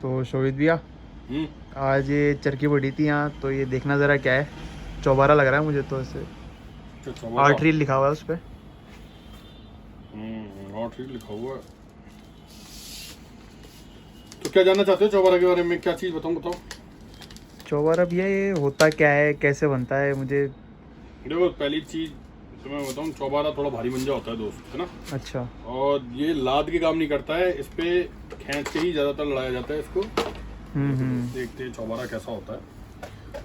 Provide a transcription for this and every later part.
तो शोभित भैया आज ये चरखी बढ़ी थी यहाँ, तो ये देखना ज़रा क्या है। चौबारा लग रहा है मुझे तो इसे। आर्ट रील लिखा हुआ है उस पर। आर्ट रील लिखा हुआ है। तो क्या जानना चाहते हो चौबारा के बारे में? क्या चीज़ बताओ। चौबारा भैया ये होता क्या है, कैसे बनता है? मुझे देखो, पहली चीज़ तो मैं बताऊँ, चौबारा थोड़ा भारी मंजा होता है दोस्त, है ना। अच्छा। और ये लाद के काम नहीं करता है, इस पे खींच के ही ज़्यादातर लड़ाया जाता है इसको। देखते हैं चौबारा कैसा होता है।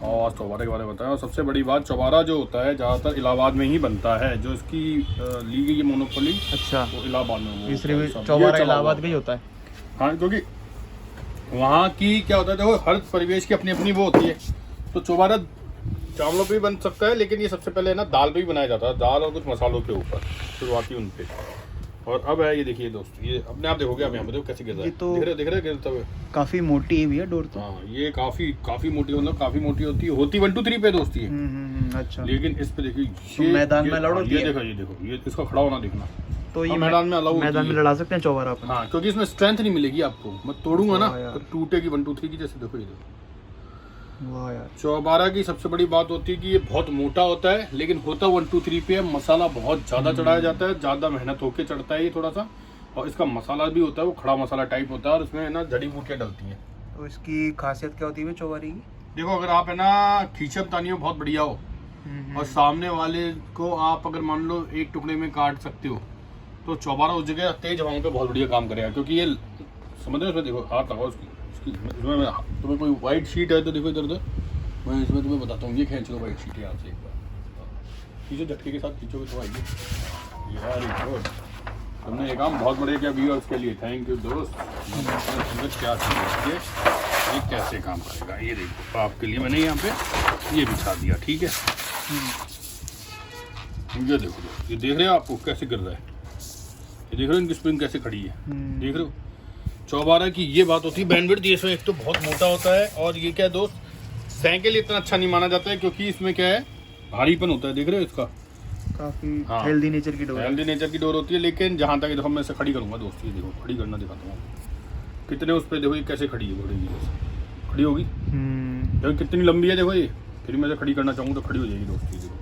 और आज चौबारे के बारे में बताया। और सबसे बड़ी बात, चौबारा जो होता है ज़्यादातर इलाहाबाद में ही बनता है। जो इसकी ली गई है मोनोपोली, अच्छा, वो इलाहाबाद में। इसलिए चौबारा इलाहाबाद का ही होता है। हाँ, क्योंकि वहाँ की क्या होता है, देखो हर परिवेश की अपनी अपनी वो होती है। तो चौबारा चावलों पे भी बन सकता है, लेकिन ये सबसे पहले ना दाल पे भी बनाया जाता है। दाल और कुछ मसालों के ऊपर शुरुआती उन पे। और अब है ये देखिए दोस्त, ये अपने आप देखोगे आप यहाँ पे, देखो कैसे गिर रहा है। तो दिख रहा है गिरता हुआ। काफी मोटी है भैया डोर तो। हाँ, ये काफी मोटी, मतलब काफी मोटी होती है 1 2 3 पे दोस्त ये। अच्छा। लेकिन इस पे देखिए, तो मैदान में लड़ो। ये देखो ये इसका खड़ा होना देखना। तो ये मैदान में अलाउ, मैदान में लड़ा सकते हैं चौबारा अपन। हाँ, क्योंकि इसमें स्ट्रेंथ नहीं मिलेगी आपको। मैं तोड़ूंगा ना तो टूटेगी 1 2 3 की जैसे। देखो ये देखो, वाह यार। चौबारा की सबसे बड़ी बात होती है कि ये बहुत मोटा होता है, लेकिन होता 1 2 3 पे। मसाला बहुत ज्यादा चढ़ाया जाता है, ज्यादा मेहनत होके चढ़ता है ये थोड़ा सा। और इसका मसाला भी होता है वो खड़ा मसाला टाइप होता है, और इसमें ना जड़ी बूटियां डलती हैं। तो इसकी खासियत क्या होती है चौबारी की? देखो, अगर आप है ना खींचब तानी हो बहुत बढ़िया हो, और सामने वाले को आप अगर मान लो एक टुकड़े में काट सकते हो, तो चौबारा उस जगह तेज हवाओं पे बहुत बढ़िया काम करेगा। क्योंकि ये समझ रहे हो, देखो हाथ लगाओ इसमें तुम्हें कोई वाइट शीट है तो देखो इधर उधर, मैं इसमें तुम्हें बताता हूँ। ये खींच लो वाइट शीट यहाँ से, एक बार खींचो, झटके के साथ खींचोगे तो आएगी यार। तुमने ये काम बहुत बढ़िया किया व्यूअर्स के लिए, थैंक यू दोस्त। क्या चीज़ ये कैसे काम करेगा, ये देखो आपके लिए मैंने यहाँ पे ये बिछा दिया, ठीक है। ये देखो, ये देख रहे हो आपको कैसे गिर रहा है, ये देख रहे हो इनकी स्प्रिंग कैसे खड़ी है, देख रहे हो। चौबारा की ये बात होती है बैंडविड्थ, इसमें एक तो बहुत मोटा होता है, और ये क्या है दोस्त, साइकिल इतना अच्छा नहीं माना जाता है, क्योंकि इसमें क्या है भारीपन होता है। देख रहे हो इसका काफी हेल्दी नेचर की डोर, हेल्दी नेचर की डोर होती है। लेकिन जहाँ तक देखो, मैं इसे खड़ी करूँगा दोस्त, ये देखो खड़ी करना दिखाता हूँ कितने उस पर। देखो ये कैसे खड़ी है, घोड़े की जैसे खड़ी होगी। देखो कितनी लंबी है, देखो ये। फिर मैं इसे खड़ी करना चाहूँ तो खड़ी हो जाएगी दोस्त, ये देखो,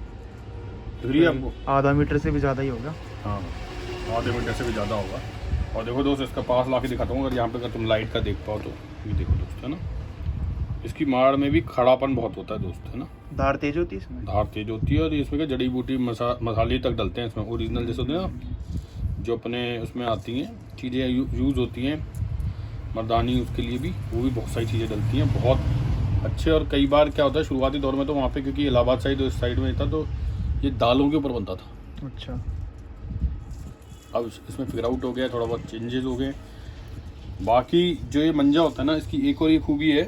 दिख रही है आपको? आधा मीटर से भी ज़्यादा ही होगा। हाँ, आधे मीटर से भी ज़्यादा होगा। और देखो दोस्त, इसका पास ला के दिखाता हूँ, अगर यहाँ पे अगर तुम लाइट का देख पाओ तो। ये देखो दोस्त, है ना, इसकी माड़ में भी खड़ापन बहुत होता है दोस्त, है ना। धार तेज होती है इसमें, धार तेज होती है। और इसमें क्या जड़ी बूटी मसाले तक डलते हैं इसमें, ओरिजिनल जैसे होते हैं ना, जो अपने उसमें आती हैं चीज़ें यूज़ होती हैं मर्दानी, उसके लिए भी वो भी बहुत सारी चीज़ें डलती हैं, बहुत अच्छे। और कई बार क्या होता है शुरुआती दौर में तो वहाँ पे, क्योंकि इलाहाबाद साइड इस साइड में था, तो ये दालों के ऊपर बनता था। अच्छा। अब इसमें फिगर आउट हो गया, थोड़ा बहुत चेंजेस हो गए। बाकी जो ये मंजा होता है ना, इसकी एक और ये खूबी है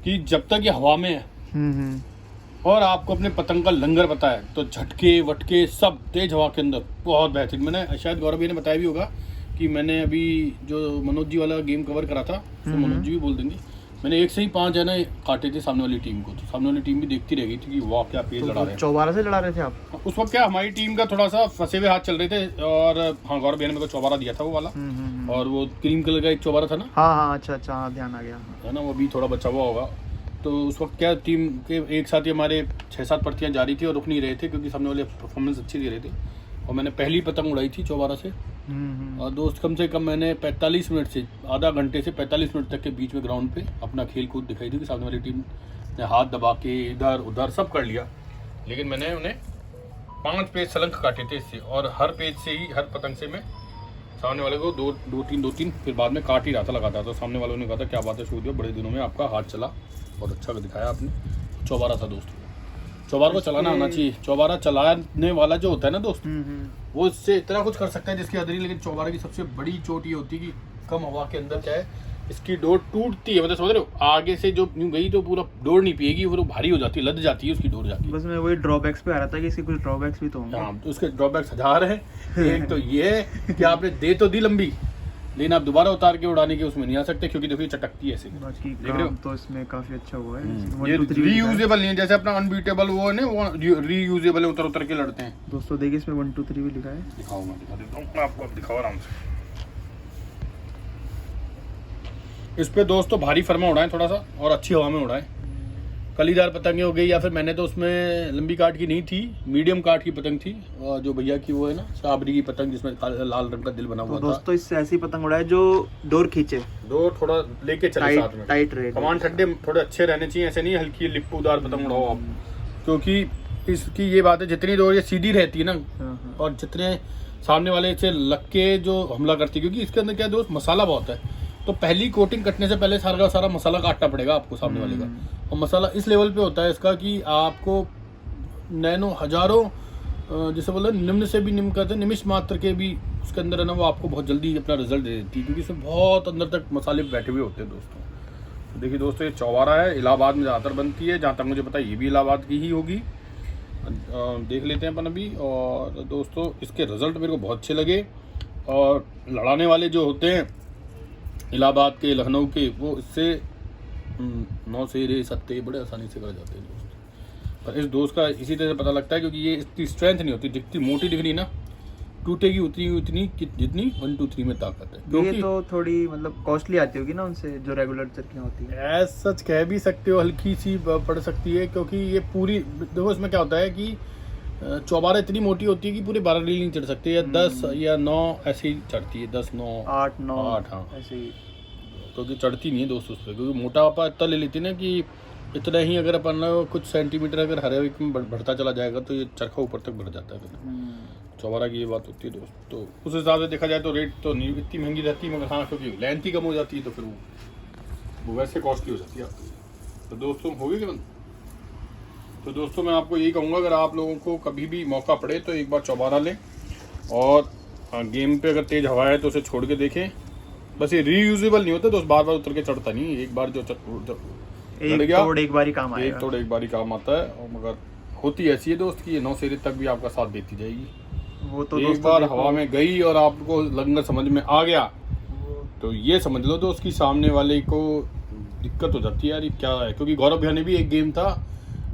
कि जब तक ये हवा में है और आपको अपने पतंग का लंगर पता है, तो झटके वटके सब तेज हवा के अंदर बहुत बेहतरीन। मैंने शायद गौरव भाई ने बताया भी होगा कि मैंने अभी जो मनोज जी वाला गेम कवर करा था, तो मनोज जी भी बोल देंगे, मैंने 1 से ही 5 है ना काटे थे सामने वाली टीम को। तो सामने वाली टीम भी देखती रह गई थी कि वाह क्या पेज लड़ा रहे हैं। चौबारा से लड़ा रहे थे आप? उस वक्त क्या हमारी टीम का थोड़ा सा फंसे हुए हाथ चल रहे थे। और हाँ, गौरव भैया ने मेरे को चौबारा दिया था वो वाला, और वो क्रीम कलर का एक चौबारा था ना। हाँ, अच्छा, हाँ ध्यान आ गया, है ना, वो भी थोड़ा बचा हुआ होगा। तो उस वक्त क्या टीम के एक साथ ही हमारे 6-7 पट्टियाँ जा रही थी और रुक नहीं रहे थे, क्योंकि सामने वाले परफॉर्मेंस अच्छी दे रहे थे। और मैंने पहली पतंग उड़ाई थी चौबारा से। और दोस्त कम से कम मैंने 45 मिनट से आधा घंटे से 45 मिनट तक के बीच में ग्राउंड पे अपना खेल कूद दिखाई थी कि सामने वाली टीम ने हाथ दबा के इधर उधर सब कर लिया, लेकिन मैंने उन्हें 5 पेज सलंग काटे थे इससे। और हर पेज से ही, हर पतंग से मैं सामने वाले को दो तीन फिर बाद में काट ही रहा था लगातार। तो सामने वालों ने कहा था क्या बात है शोधिया, बड़े दिनों में आपका हाथ चला, बहुत अच्छा दिखाया आपने। चौबारा था दोस्त, चौबारा को चलाना आना चाहिए। चौबारा चलाने वाला जो होता है ना दोस्त, वो इससे इतना कुछ कर सकता है जिसकी हद नहीं। लेकिन चौबारा की सबसे बड़ी चोट ये होती है कि कम हवा के अंदर क्या है, इसकी डोर टूटती है। मतलब समझ रहे हो, आगे से जो यूं गई तो पूरा डोर नहीं पिएगी, वो भारी हो जाती है, लद जाती है उसकी डोर जाती है। बस मैं वही ड्रॉबैक्स पे आ रहा था कि इसके कुछ ड्रॉबैक्स भी तो होंगे। हाँ, तो उसके ड्रॉबैक्स 1000 है। एक तो ये है कि आपने दे तो दी लंबी, लेकिन आप दोबारा उतार के उड़ाने के उसमें नहीं आ सकते, क्योंकि देखो ये चटकती है ऐसे। बाकी काम तो इसमें काफी अच्छा हुआ है। ये रीयूजेबल नहीं है, जैसे अपना अनबीटेबल वो है ना, वो रीयूजेबल है, उतर के लड़ते हैं दोस्तों। देखिए इसमें 1 2 3 भी लिखा है। दिखाऊंगा, दिखा देता हूँ मैं आपको, अब दिखाओ आराम से। इस पे दोस्त तो भारी फरमा उड़ाएं थोड़ा सा और अच्छी हवा में उड़ाएं। कलीदार पतंगे हो गई, या फिर मैंने तो उसमें लंबी काट की नहीं थी, मीडियम काट की पतंग थी, और जो भैया की वो है ना साबरी की पतंग जिसमें लाल रंग का दिल बना हुआ था। दोस्तों इससे ऐसी पतंग उड़ाए जो डोर खींचे, डोर थोड़ा लेके चले साथ में, टाइट रहे। कमान ठंडे थोड़े अच्छे रहने चाहिए, ऐसे नहीं हल्की लिप्पूदार पतंग उड़ाओ आप, क्योंकि इसकी ये बात है जितनी डोर ये सीधी रहती है ना और जितने सामने वाले से लग के जो हमला करती है, क्योंकि इसके अंदर क्या दोस्त मसाला बहुत है, तो पहली कोटिंग कटने से पहले सारा का सारा मसाला काटना पड़ेगा आपको सामने वाले का। और मसाला इस लेवल पे होता है इसका कि आपको नैनो हजारों जैसे बोला निम्न से भी निम्न करते हैं, निमिष मात्र के भी उसके अंदर है ना वो आपको बहुत जल्दी अपना रिजल्ट दे देती है, क्योंकि इसमें बहुत अंदर तक मसाले बैठे हुए होते हैं दोस्तों। तो देखिए दोस्तों ये चौबारा है, इलाहाबाद में ज़्यादातर बनती है, जहाँ तक मुझे पता है ये भी इलाहाबाद की ही होगी। देख लेते हैं अपन अभी। और दोस्तों इसके रिज़ल्ट मेरे को बहुत अच्छे लगे, और लड़ाने वाले जो होते हैं इलाहाबाद के, लखनऊ के, वो इससे 9 शेरे सत्ते बड़े आसानी से कर जाते हैं दोस्त। पर इस दोस्त का इसी तरह से पता लगता है, क्योंकि ये इसकी स्ट्रेंथ नहीं होती, जितनी मोटी दिख रही ना टूटेगी उतनी जितनी 1 2 3 में ताकत है। क्योंकि ये तो थोड़ी मतलब कॉस्टली आती होगी ना उनसे जो रेगुलर चरखियाँ होती है। एज सच कह भी सकते हो, हल्की सी पड़ सकती है, क्योंकि ये पूरी देखो इसमें क्या होता है कि चौबारा इतनी मोटी होती है कि पूरे 12 रील नहीं चढ़ सकते, या 10 या 9 ऐसे ही चढ़ती है, 10 9 8 9 8 हाँ ऐसे ही, क्योंकि चढ़ती नहीं है दोस्त उस पर, क्योंकि मोटापा इतना ले लेती है ना कि इतना ही अगर अपन कुछ सेंटीमीटर अगर हर वीक में बढ़ता चला जाएगा तो ये चरखा ऊपर तक बढ़ जाता है फिर। चौबारा की ये बात होती है दोस्त। तो उस हिसाब से देखा जाए तो रेट तो नहीं इतनी महंगी रहती है, मगर हाँ क्योंकि लेंथ ही कम हो जाती है तो फिर वो वैसे कॉस्टली हो जाती है आपकी। तो दोस्तों हो गई क्या? तो दोस्तों मैं आपको यही कहूँगा, अगर आप लोगों को कभी भी मौका पड़े तो एक बार चौबारा लें, और गेम पे अगर तेज़ हवा है तो उसे छोड़ के देखें। बस ये रीयूजेबल नहीं होता दोस्त, बार बार उतर के चढ़ता नहीं, एक बार जो एक बार ही काम आएगा, एक बार ही काम आता है। और मगर होती ऐसी है दोस्त कि ये 9 शेरे तक भी आपका साथ देती जाएगी। वो तो एक बार हवा में गई और आपको लंगर समझ में आ गया तो ये समझ लो दोस्त कि सामने वाले को दिक्कत हो जाती है यार ये क्या है। क्योंकि गौरव भैया ने भी एक गेम था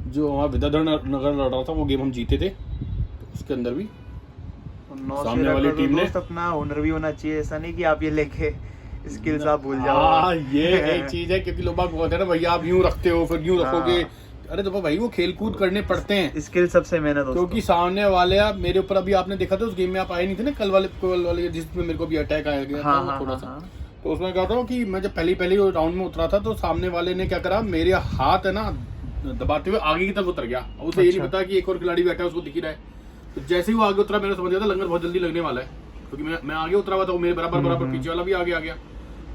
जो वहाँ विद्याधर नगर लड़ रहा था, वो गेम हम जीते थे, तो उसके अंदर भी सामने वाली टीम ने अपना हुनर भी होना चाहिए, ऐसा नहीं कि आप ये लेके स्किल्स आप भूल जाओ। ये एक चीज है, क्योंकि लोग बोलते हैं ना भैया आप यूं रखते हो फिर यूं रखोगे, अरे तो भाई वो खेल कूद करने पड़ते हैं, स्किल सबसे मेहनत, क्योंकि सामने वाले मेरे ऊपर अभी आपने देखा था उस गेम में आप आए नहीं थे ना कल वाले जिसमें मेरे को भी अटैक आया गया था थोड़ा सा। तो उसमें क्या था कि मैं जब पहले राउंड में उतरा था तो सामने वाले ने क्या करा, मेरे हाथ है ना दबाते हुए आगे की तरफ उतर गया। उसे ये नहीं पता कि एक और खिलाड़ी बैठा है उसको दिख ही रहा है। तो जैसे ही वो आगे उतरा मैंने समझ गया था लंगर बहुत जल्दी लगने वाला है, क्योंकि मैं आगे उतरा हुआ था, वो मेरे बराबर पीछे वाला भी आगे आ गया।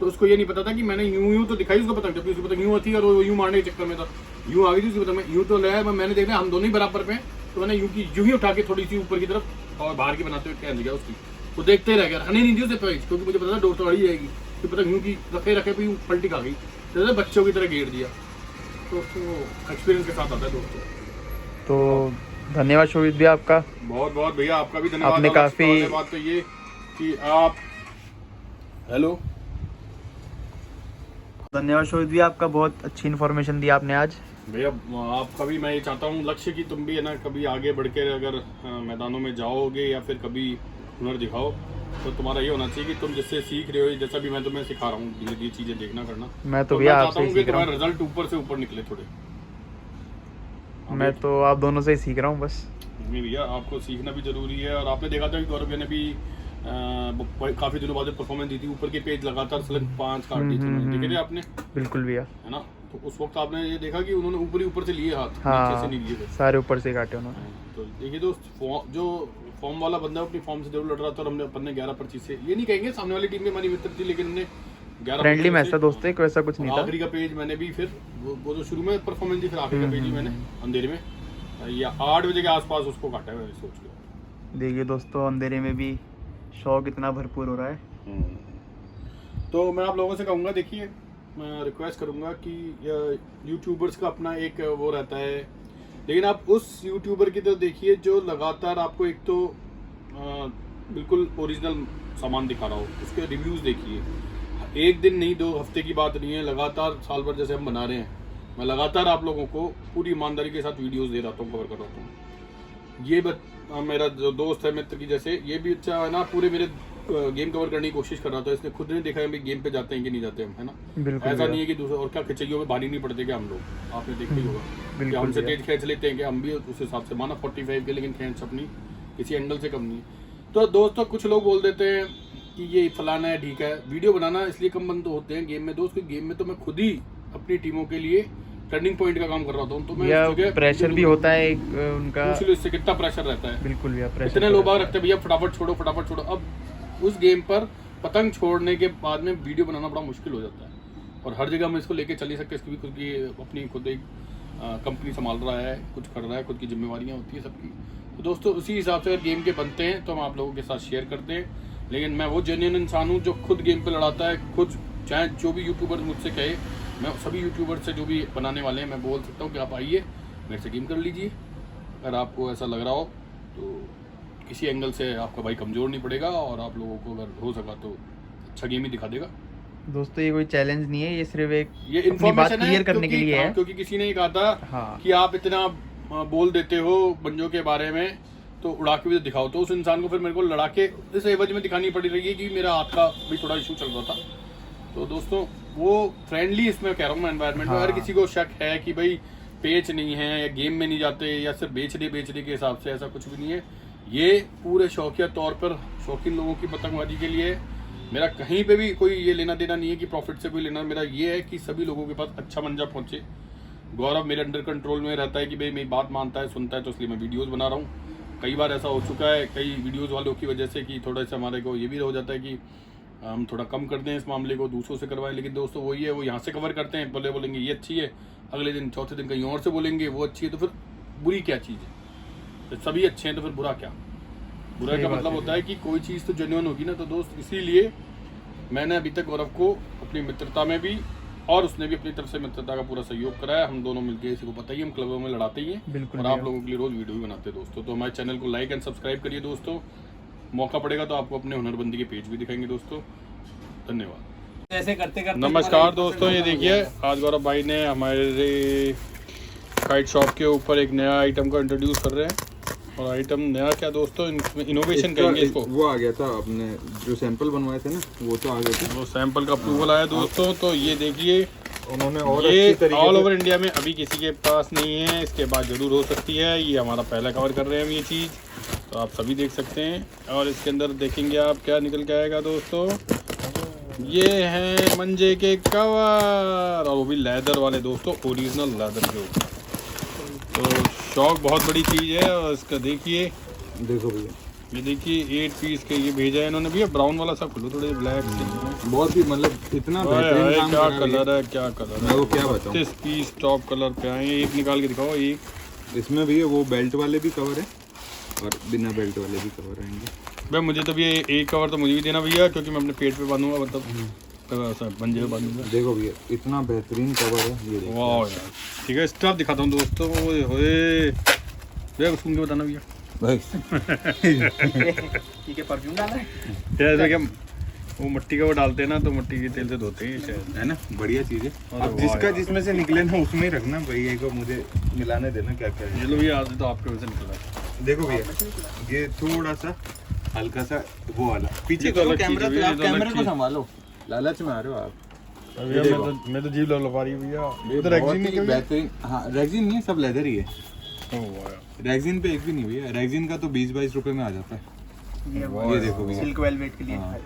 तो उसको ये नहीं पता था कि मैंने यूं तो दिखाई उसको पतंग, जबकि उसकी पतंग यूं थी और वो यूं मारने के चक्कर में था, यूं आ गई थी उसकी पतंग, यूं तो लिया मैंने देखा हम दोनों ही बराबर पे, तो मैंने यूं ही उठा के थोड़ी सी ऊपर की तरफ और बाहर की बनाते हुए कह दिया उसकी। वो देखते रह गया, नहीं थी उसे प्राइज, क्योंकि मुझे पता था डोर तो अड़ी जाएगी, तो पतंग यूं की रखे पे पलटी खा गई, तो बच्चों की तरह घेर दिया। तो एक्सपीरियंस के साथ आता है दोस्तों। तो धन्यवाद शोभित भैया आपका, बहुत बहुत भैया आपका भी धन्यवाद। आपने काफी बात तो ये कि आप हेलो धन्यवाद शोभित भैया आपका, बहुत अच्छी इन्फॉर्मेशन दी आपने आज। भैया आपका भी मैं ये चाहता हूँ लक्ष्य कि तुम भी है ना कभी आगे बढ़ के अगर मैदानों में जाओगे या फिर कभी हुनर दिखाओ तो तुम्हारा ये होना चाहिए कि तुम जिससे सीख रहे हो, जैसा भी मैं तुम्हें सिखा रहा हूँ धीरे धीरे चीजें देखना करना। मैं तो भैया आपसे ही सीख रहा हूँ, रिजल्ट ऊपर से ऊपर निकले थोड़े। मैं तो आप दोनों से ही सीख रहा हूँ बस। नहीं भैया आपको सीखना भी जरूरी है। और आपने देखा था कि गौरव भैया ने भी काफी दिनों बाद परफॉर्मेंस दी थी, ऊपर के पेज लगातार 5 काट दी थी, देखे थे आपने? बिल्कुल भैया, है ना। तो उस वक्त आपने ये देखा कि उन्होंने ऊपर से लिए हाथ, नीचे से नहीं लिए, सारे ऊपर से काटे उन्होंने। तो देखिए दोस्त जो फॉर्म वाला बंदा अपनी फॉर्म से जरूर लड़ रहा था, और हमने अपन ने 11-25 से, ये नहीं कहेंगे सामने वाली टीम में हमारी मित्र थी, लेकिन हमने 11 फ्रेंडली मैच था दोस्तों, वैसा कुछ नहीं था। आखिरी का पेज मैंने भी फिर वो जो शुरू में परफॉर्मेंस थी, फिर आखिरी का पेज ही मैंने अंधेरे में या 8 बजे के आसपास उसको काटा है सोच के। देखिए दोस्तों अंधेरे में भी शौक इतना भरपूर हो रहा है। तो मैं आप लोगों से कहूँगा, देखिए मैं रिक्वेस्ट करूँगा कि यूट्यूबर्स का अपना एक वो रहता है, लेकिन आप उस यूट्यूबर की तरफ देखिए जो लगातार आपको एक तो बिल्कुल ओरिजिनल सामान दिखा रहा हो, उसके रिव्यूज़ देखिए। एक दिन नहीं 2 हफ्ते की बात नहीं है, लगातार साल भर जैसे हम बना रहे हैं, मैं लगातार आप लोगों को पूरी ईमानदारी के साथ वीडियोस दे रहा हूँ, कवर कर रहा हूँ। ये मेरा जो दोस्त है मित्र की जैसे, ये भी अच्छा है ना, पूरे मेरे गेम कवर करने की कोशिश कर रहा था, इसने खुद ने देखा है गेम पे जाते हैं कि नहीं जाते हम, है ना। बिल्कुल ऐसा नहीं है कि दूसरे और क्या खिंचाइयों में भारी नहीं पड़ते क्या हम लोग, आपने देखा ही होगा कि हमसे तेज खींच लेते हैं कि हम भी उस हिसाब से माना 45 के, लेकिन खींच अपनी किसी एंगल से कम नहीं है। तो दोस्तों कुछ लोग बोल देते हैं कि ये फलाना है, ठीक है, वीडियो बनाना इसलिए कम बंद होते हैं गेम में दोस्त, क्योंकि गेम में तो मैं खुद ही अपनी टीमों के लिए टर्निंग पॉइंट का काम कर रहा हूँ, तो मैं प्रेशर भी होता है एक उनका, इससे कितना प्रेशर रहता है। बिल्कुल भैया, प्रेशर इतने लोग बाग रखते हैं भैया फटाफट छोड़ो फटाफट छोड़ो। अब उस गेम पर पतंग छोड़ने के बाद में वीडियो बनाना बड़ा मुश्किल हो जाता है, और हर जगह हम इसको लेके चल नहीं सकते, इसकी भी खुद की अपनी खुद एक कंपनी संभाल रहा है, कुछ कर रहा है, खुद की जिम्मेवारियाँ होती है सबकी। तो दोस्तों उसी हिसाब से अगर गेम के बनते हैं तो हम आप लोगों के साथ शेयर करते हैं, लेकिन मैं वो जेन्युइन इंसान हूँ जो खुद गेम पे लड़ाता है, खुद चाहे जो भी यूट्यूबर मुझसे कहे, मैं सभी यूट्यूबर से जो भी बनाने वाले हैं मैं बोल सकता हूँ कि आप आइए मेरे से गेम कर लीजिए। अगर आपको ऐसा लग रहा हो तो किसी एंगल से आपका भाई कमज़ोर नहीं पड़ेगा, और आप लोगों को अगर हो सका तो अच्छा गेम ही दिखा देगा। दोस्तों ये कोई चैलेंज नहीं है, ये सिर्फ एक ये अपनी बात इन्फॉर्मेशन क्लियर करने के लिए है, क्योंकि किसी ने ये कहा था हाँ, कि आप इतना बोल देते हो बंजों के बारे में तो उड़ा के भी तो दिखाओ, तो उस इंसान को फिर मेरे को लड़ा के इस एवज में दिखानी पड़ रही है कि मेरा हाथ का भी थोड़ा इशू चल रहा था। तो दोस्तों वो फ्रेंडली इसमें कह रहा हूँ मैं एनवायरनमेंट में, अगर किसी को शक है कि भाई पेच नहीं है या गेम में नहीं जाते या सिर्फ बेचने के हिसाब से, ऐसा कुछ भी नहीं है। ये पूरे शौकिया तौर पर शौकीन लोगों की पतंगबाजी के लिए, मेरा कहीं पे भी कोई ये लेना देना नहीं है कि प्रॉफिट से कोई लेना, मेरा ये है कि सभी लोगों के पास अच्छा मंजा पहुंचे। गौरव मेरे अंडर कंट्रोल में रहता है कि भाई मेरी बात मानता है, सुनता है, तो इसलिए मैं वीडियोज़ बना रहा हूँ। कई बार ऐसा हो चुका है कई वीडियोज़ वालों की वजह से कि थोड़ा सा हमारे को ये भी हो जाता है कि हम थोड़ा कम कर दें इस मामले को, दूसरों से करवाएं, लेकिन दोस्तों वही है, वो यहाँ से कवर करते हैं, बोलेंगे ये अच्छी है, अगले दिन चौथे दिन कहीं और से बोलेंगे वो अच्छी है, तो फिर बुरी क्या चीज़ है? तो सभी अच्छे हैं तो फिर बुरा क्या? बुरा का मतलब होता है कि कोई चीज़ तो जेन्युइन होगी ना। तो दोस्त इसीलिए मैंने अभी तक गौरव को अपनी मित्रता में भी और उसने भी अपनी तरफ से मित्रता का पूरा सहयोग कराया, हम दोनों मिलकर, इसी को पता ही हम क्लबों में लड़ाते ही हैं और आप लोगों के लिए रोज़ वीडियो भी बनाते हैं दोस्तों। तो हमारे चैनल को लाइक एंड सब्सक्राइब करिए दोस्तों, मौका पड़ेगा तो आपको अपने हुनरबंदी के पेज भी दिखाएंगे दोस्तों। धन्यवाद। ऐसे करते करते नमस्कार दोस्तों, ये देखिए आज गौरव भाई ने हमारे काइट शॉप के ऊपर एक नया आइटम को इंट्रोड्यूस कर रहे हैं, और आइटम नया क्या दोस्तों, इनोवेशन कहेंगे इसको। वो आ गया था अपने जो सैंपल बनवाए थे ना, वो तो आ गए थे, वो सैंपल का अप्रूवल आया दोस्तों। तो ये देखिए उन्होंने और ये ऑल ओवर इंडिया में अभी किसी के पास नहीं है, इसके बाद जरूर हो सकती है। ये हमारा पहला कवर कर रहे हैं हम ये चीज़, तो आप सभी देख सकते हैं। और इसके अंदर देखेंगे आप क्या निकल के आएगा दोस्तों, ये हैं मंजे के कवर, और वो भी लेदर वाले दोस्तों, ओरिजिनल लेदर के ऊपर। तो शौक बहुत बड़ी चीज़ है, और इसका देखिए, देखो भैया, ये देखिए 8 पीस के ये भेजा है इन्होंने भैया, ब्राउन वाला सब खुलो थोड़े ब्लैक से, बहुत ही मतलब इतना बेहतरीन काम क्या करा कलर है, क्या कलर मैं है, वो क्या बताऊं। 36 पीस टॉप कलर पे आए हैं। एक निकाल के दिखाओ एक। इसमें भी वो बेल्ट वाले भी कवर है और बिना बेल्ट वाले भी कवर आएंगे। भाई मुझे तो ये एक कवर तो मुझे भी देना भैया, क्योंकि मैं अपने पेट पे बांधूंगा, मतलब पंजे पे बांधूंगा। देखो भैया इतना बेहतरीन कवर है, ये देखो। वाह यार, ठीक है स्टफ दिखाता हूँ दोस्तों। ओए होए भैया सुन के बताना भैया भाई ठीक है, परफ्यूम डाला है जैसे कि वो मिट्टी का वो डालते हैं ना, तो मिट्टी के तेल से धोते हैं शायद, है ना, बढ़िया चीज़ है। अरे अब वाह जिसका यार। जिसमें से निकले ना उसमें ही रखना भैया को, मुझे मिलाने देना क्या क्या है। ये लो भैया, आज तो आपके वजह से निकला है। देखो भैया ये थोड़ा सा हल्का सा वो वाला पीछे ये तो करो अलग कैमरा, चीज़ है, तो ये आप तो अलग कैमरे को चीज़। संभालो, लालच में आ रहे हो आप। भैया मैं तो जीभ लगा रही है भैया, ये तो बहुत रेक्सिन ही नहीं भैया। बेहतरीन। हाँ रेक्सिन नहीं है, सब लेदर ही है। ओह वाह यार। रेक्सिन पे एक भी नहीं भैया, रेक्सिन का तो 20-22 रुपए में आ जाता है। ये देखो भैया, सिल्क वेलवेट के लिए, हाँ।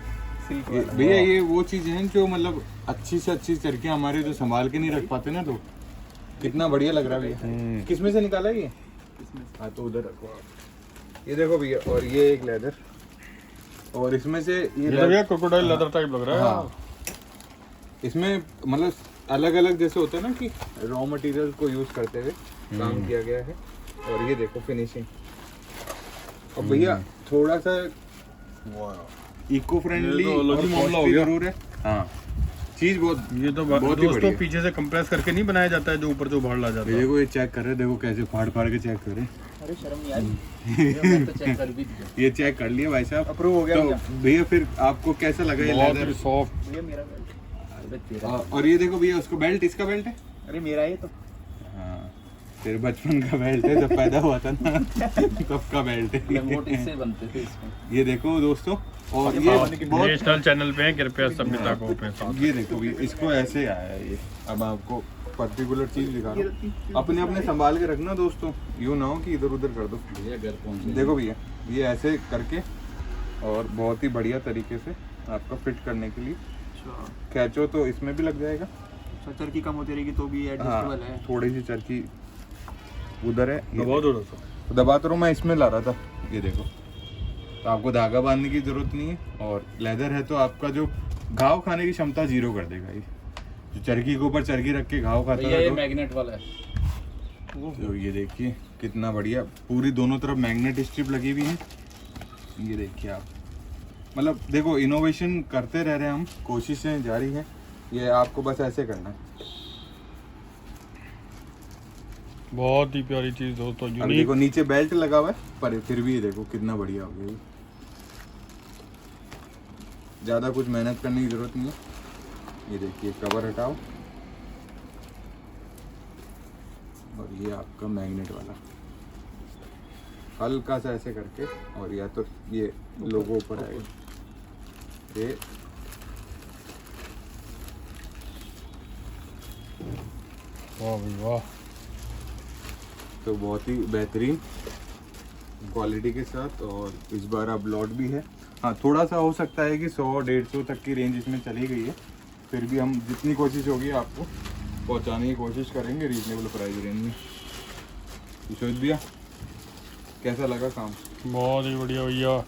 सिल्क भैया ये वो चीज़ है जो मतलब अच्छी से अच्छी करके हमारे जो संभाल के नहीं रख पाते ना, तो कितना बढ़िया लग रहा है भैया। किसमें से निकाला ये? हाँ तो उधर रखो आप। ये देखो भैया, और ये एक लेदर, और इसमें से ये तो भैया क्रोकोडाइल लेदर टाइप लग रहा है। हाँ। इसमें मतलब अलग अलग जैसे होता है ना कि रॉ मटेरियल को यूज करते हुए काम किया गया है। और ये देखो फिनिशिंग, और भैया थोड़ा सा इको फ्रेंडली ये तो अलग ही मामला हो गया। जरूर है। हाँ चीज बहुत ये तो बहुत ही दोस्तों बढ़िया। पीछे से कंप्रेस करके नहीं बनाया जाता है, जो ऊपर जो बाहर ला जाता है। देखो ये चेक कर रहे, देखो कैसे फाड़ फाड़ के चेक कर रहे। अरे शर्म नहीं आई, मैं तो चेक कर भी दिया, ये चेक कर लिया भाई साहब, अप्रूव हो गया तो भैया। भैया फिर आपको कैसा लगा ये बहुत लेदर? ही सॉफ्ट। भैया मेरा बेल्ट, अरे तेरा, और ये देखो भैया उसको बेल्ट, इसका बेल्ट है। अरे मेरा ये तो, हाँ तेरे बचपन का बेल्ट है, जब पैदा हुआ था ना तब का बेल्ट है। रिमोट इससे बनते थे इसमें। ये देखो दोस्तों, और ये बहुत नेशनल चैनल पे है, कृपया सभ्यता को पे साथ। ये देखो भी इसको ऐसे आया है ये। अब आपको पर्टिकुलर चीज दिखा रहा हूँ, अपने अपने संभाल के रखना दोस्तों, यूँ ना हो कि इधर उधर कर दो। देखो भैया ये ऐसे करके और बहुत ही बढ़िया तरीके से आपका फिट करने के लिए खींचो तो इसमें भी लग जाएगा। चरखी कम होती रहेगी तो भी एडजस्टेबल है। थोड़ी सी चरखी उधर है, ये बहुत हो रहा था। दबा तो मैं इसमें ला रहा था। ये देखो तो आपको धागा बांधने की जरूरत नहीं है, और लेदर है तो आपका जो घाव खाने की क्षमता 0 कर देगा। ये जो चरखी के ऊपर चरखी रख के घाव खाता है, ये मैग्नेट वाला है। तो ये देखिए कितना बढ़िया, पूरी दोनों तरफ मैग्नेट स्ट्रिप लगी हुई है। ये देखिए आप, मतलब देखो इनोवेशन करते रह रहे हैं हम, कोशिशें जारी हैं। ये आपको बस ऐसे करना है। बहुत ही प्यारी चीज दोस्तों, अब यूनिक। देखो नीचे बेल्ट लगा हुआ है, पर फिर भी देखो कितना बढ़िया हो गया ये। ज़्यादा कुछ मेहनत करने की जरूरत नहीं है। ये देखिए कवर हटाओ, और ये आपका मैग्नेट वाला हल्का सा ऐसे करके, और या तो ये लोगो ऊपर आएगा। ये वाह भाई वाह, तो बहुत ही बेहतरीन क्वालिटी के साथ, और इस बार अब लॉट भी है। हाँ थोड़ा सा हो सकता है कि 100-150 तक की रेंज इसमें चली गई है, फिर भी हम जितनी कोशिश होगी आपको पहुंचाने की कोशिश करेंगे रीजनेबल प्राइस रेंज में। यशोद भैया कैसा लगा काम? बहुत ही बढ़िया भैया।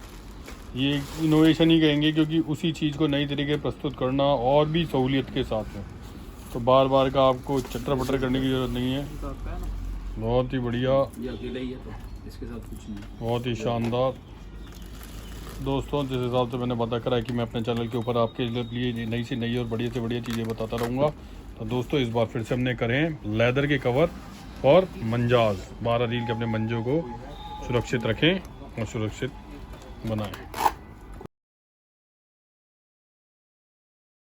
ये इनोवेशन ही कहेंगे, क्योंकि उसी चीज़ को नई तरीके प्रस्तुत करना और भी सहूलियत के साथ है, तो बार बार का आपको चटर पटर करने की ज़रूरत नहीं है। बहुत ही बढ़िया, ये अकेला ही है तो इसके साथ कुछ नहीं। बहुत ही शानदार दोस्तों। जिस हिसाब से मैंने बता करा है कि मैं अपने चैनल के ऊपर आपके लिए नई से नई और बढ़िया से बढ़िया चीज़ें बताता रहूँगा। तो दोस्तों इस बार फिर से हमने करें लेदर के कवर और मंजाज 12 रील के अपने मंजों को सुरक्षित रखें और सुरक्षित बनाएं।